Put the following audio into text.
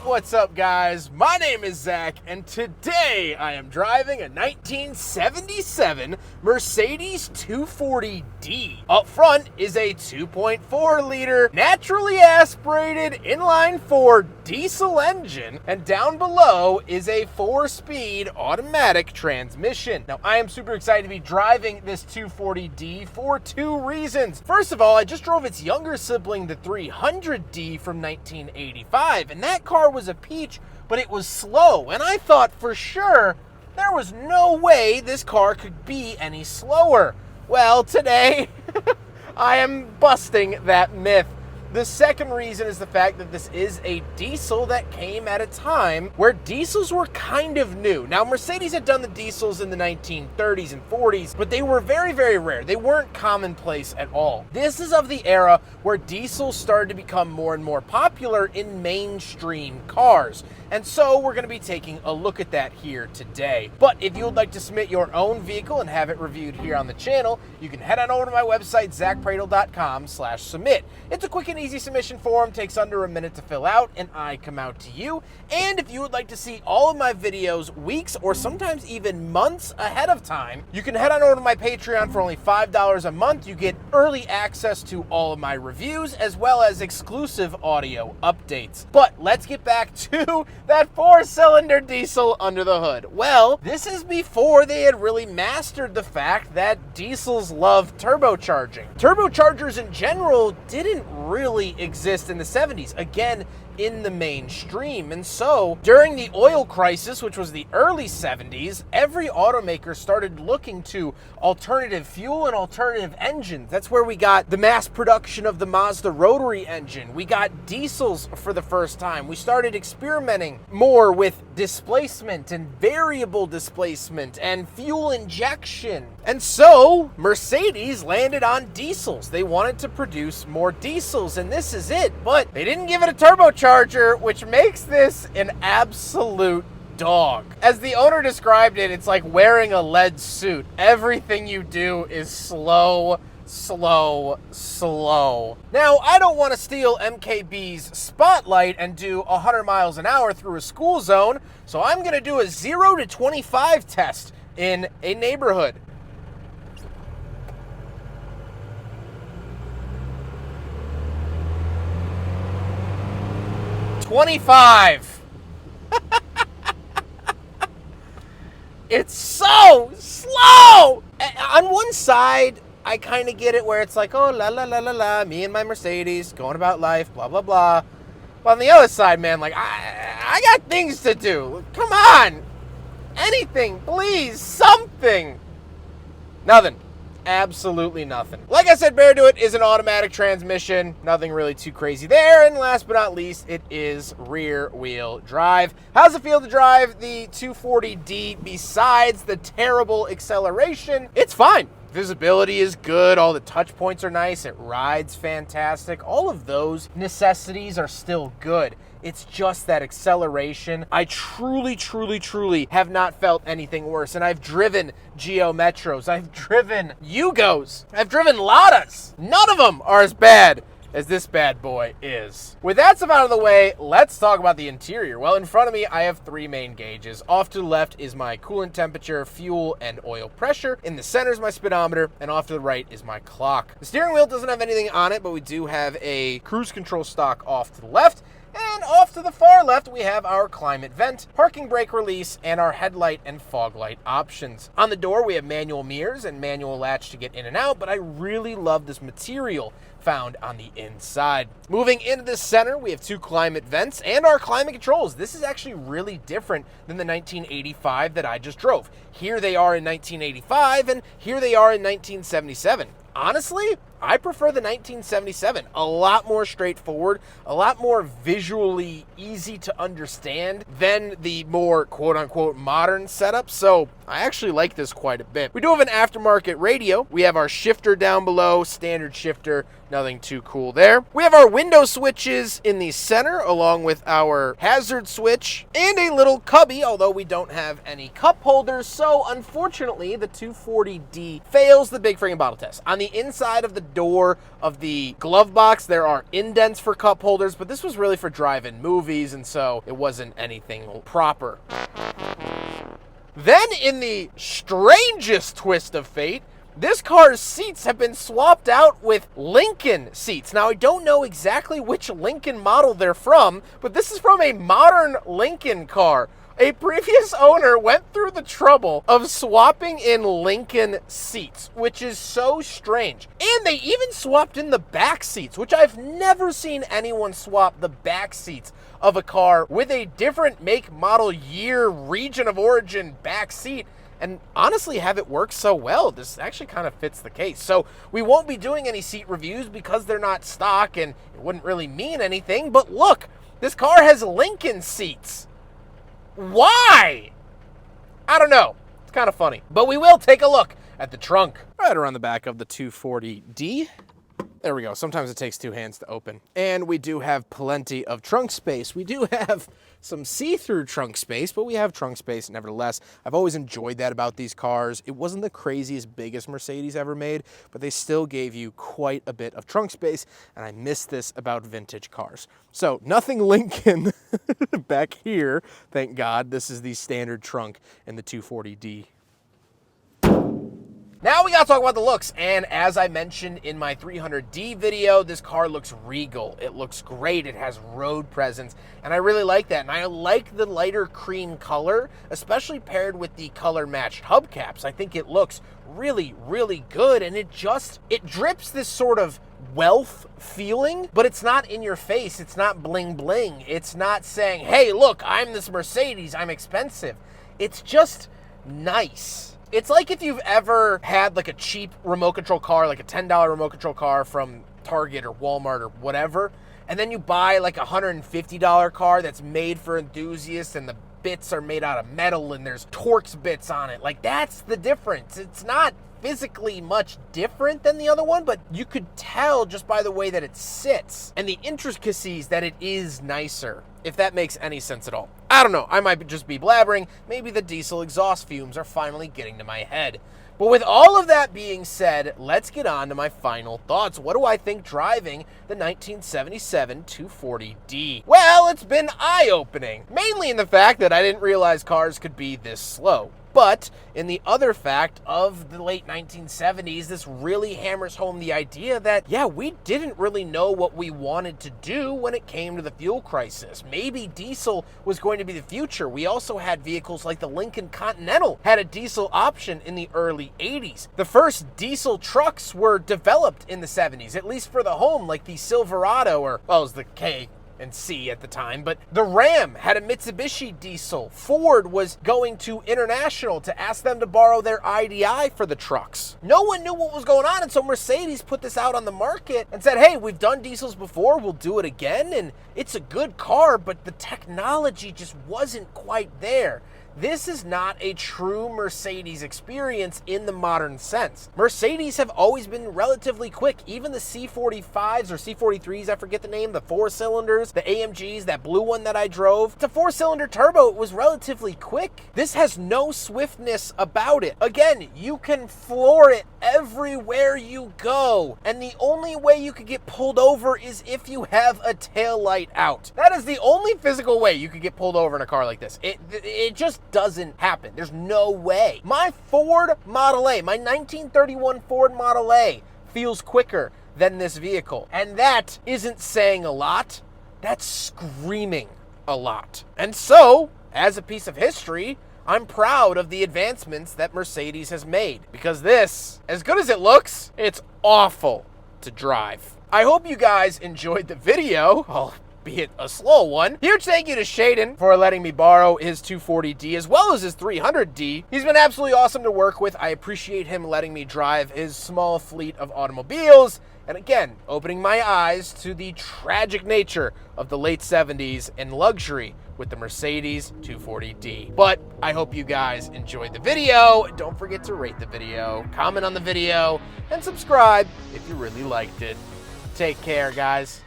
What's up, guys? My name is Zack, and today I am driving a 1977 Mercedes 240D. Up front is a 2.4-liter naturally aspirated inline-4 diesel engine, and down below is a 4-speed automatic transmission. Now, I am super excited to be driving this 240D for two reasons. First of all, I just drove its younger sibling, the 300D from 1985, and that car was a peach, but it was slow, and I thought for sure there was no way this car could be any slower. Well, today I am busting that myth. The second reason is the fact that this is a diesel that came at a time where diesels were kind of new. Now, Mercedes had done the diesels in the 1930s and 40s, but they were very, very rare. They weren't commonplace at all. This is of the era where diesels started to become more and more popular in mainstream cars. And so we're going to be taking a look at that here today. But if you would like to submit your own vehicle and have it reviewed here on the channel, you can head on over to my website, zackpradel.com/submit. It's a quick and easy submission form, takes under a minute to fill out, and I come out to you. And if you would like to see all of my videos weeks or sometimes even months ahead of time, you can head on over to my Patreon for only $5 a month. You get early access to all of my reviews as well as exclusive audio updates. But let's get back to that 4-cylinder diesel under the hood. Well, this is before they had really mastered the fact that diesels love turbocharging. Turbochargers in general didn't really exist in the 70s, again, in the mainstream. And so during the oil crisis, which was the early 70s, every automaker started looking to alternative fuel and alternative engines. That's where we got the mass production of the Mazda rotary engine. We got diesels for the first time. We started experimenting more with displacement and variable displacement and fuel injection. And so Mercedes landed on diesels. They wanted to produce more diesels, and this is it. But they didn't give it a turbocharger, which makes this an absolute dog. As the owner described it, it's like wearing a lead suit. Everything you do is slow, slow, slow. Now, I don't want to steal MKB's spotlight and do 100 miles an hour through a school zone, so I'm going to do a 0 to 25 test in a neighborhood. It's so slow! On one side, I kind of get it where it's like, oh, la la la la la, me and my Mercedes, going about life, blah, blah, blah. But on the other side, man, like, I got things to do. Come on! Anything, please, something. Nothing. Absolutely nothing. Like I said, bear to it is an automatic transmission. Nothing really too crazy there. And last but not least, it is rear wheel drive. How's it feel to drive the 240D besides the terrible acceleration? It's fine. Visibility is good. All the touch points are nice. It rides fantastic. All of those necessities are still good. It's just that acceleration. I truly, truly, truly have not felt anything worse. And I've driven Geo Metros. I've driven Yugos. I've driven Ladas. None of them are as bad as this bad boy is. With that stuff out of the way, let's talk about the interior. Well, in front of me, I have three main gauges. Off to the left is my coolant temperature, fuel, and oil pressure. In the center is my speedometer, and off to the right is my clock. The steering wheel doesn't have anything on it, but we do have a cruise control stalk off to the left. And off to the far left, we have our climate vent, parking brake release, and our headlight and fog light options. On the door, we have manual mirrors and manual latch to get in and out, but I really love this material found on the inside. Moving into the center, we have two climate vents and our climate controls. This is actually really different than the 1985 that I just drove. Here they are in 1985, and here they are in 1977. Honestly, I prefer the 1977. A lot more straightforward, a lot more visually easy to understand than the more quote-unquote modern setup. So I actually like this quite a bit. We do have an aftermarket radio. We have our shifter down below, standard shifter, nothing too cool there. We have our window switches in the center along with our hazard switch and a little cubby, although we don't have any cup holders. So unfortunately, the 240D fails the big friggin' bottle test. On the inside of the door of the glove box, there are indents for cup holders, but this was really for drive-in movies, and so it wasn't anything proper. Then, in the strangest twist of fate, this car's seats have been swapped out with Lincoln seats. Now, I don't know exactly which Lincoln model they're from, but this is from a modern Lincoln car. A previous owner went through the trouble of swapping in Lincoln seats, which is so strange. And they even swapped in the back seats, which I've never seen anyone swap the back seats of a car with a different make, model, year, region of origin back seat, and honestly have it work so well. This actually kind of fits the case. So we won't be doing any seat reviews because they're not stock and it wouldn't really mean anything. But look, this car has Lincoln seats. Why? I don't know. It's kind of funny. But we will take a look at the trunk. Right around the back of the 240D. There we go. Sometimes it takes two hands to open. And we do have plenty of trunk space. We do have some see-through trunk space, but we have trunk space nevertheless. I've always enjoyed that about these cars. It wasn't the craziest, biggest Mercedes ever made, but they still gave you quite a bit of trunk space, and I miss this about vintage cars. So nothing Lincoln back here, thank God. This is the standard trunk in the 240D. Now we gotta talk about the looks, and as I mentioned in my 300D video, this car looks regal. It looks great, it has road presence, and I really like that. And I like the lighter cream color, especially paired with the color-matched hubcaps. I think it looks really, really good, and it drips this sort of wealth feeling, but it's not in your face, it's not bling bling. It's not saying, hey, look, I'm this Mercedes, I'm expensive. It's just nice. It's like if you've ever had like a cheap remote control car, like a $10 remote control car from Target or Walmart or whatever, and then you buy like a $150 car that's made for enthusiasts and the bits are made out of metal and there's Torx bits on it. Like, that's the difference. It's not physically much different than the other one, but you could tell just by the way that it sits and the intricacies that it is nicer, if that makes any sense at all. I don't know, I might just be blabbering. Maybe the diesel exhaust fumes are finally getting to my head. But with all of that being said, let's get on to my final thoughts. What do I think driving the 1977 240D? Well, it's been eye-opening, mainly in the fact that I didn't realize cars could be this slow. But in the other fact of the late 1970s, this really hammers home the idea that, yeah, we didn't really know what we wanted to do when it came to the fuel crisis. Maybe diesel was going to be the future. We also had vehicles like the Lincoln Continental had a diesel option in the early 80s. The first diesel trucks were developed in the 70s, at least for the home, like the Silverado, or, well, it was the K and C at the time, but the Ram had a Mitsubishi diesel. Ford was going to International to ask them to borrow their IDI for the trucks. No one knew what was going on, and so Mercedes put this out on the market and said, hey, we've done diesels before, we'll do it again, and it's a good car, but the technology just wasn't quite there. This is not a true Mercedes experience in the modern sense. Mercedes have always been relatively quick. Even the C45s or C43s, I forget the name, the 4-cylinders, the AMGs, that blue one that I drove, it's a 4-cylinder turbo. It was relatively quick. This has no swiftness about it. Again, you can floor it everywhere you go, and the only way you could get pulled over is if you have a taillight out. That is the only physical way you could get pulled over in a car like this. It just doesn't happen. There's no way. My Ford Model A, my 1931 Ford Model A feels quicker than this vehicle. And that isn't saying a lot. That's screaming a lot. And so, as a piece of history, I'm proud of the advancements that Mercedes has made, because this, as good as it looks, it's awful to drive. I hope you guys enjoyed the video, albeit a slow one. Huge thank you to Shaden for letting me borrow his 240D as well as his 300D. He's been absolutely awesome to work with. I appreciate him letting me drive his small fleet of automobiles, and again, opening my eyes to the tragic nature of the late 70s and luxury with the Mercedes 240D. But I hope you guys enjoyed the video. Don't forget to rate the video, comment on the video, and subscribe if you really liked it. Take care, guys.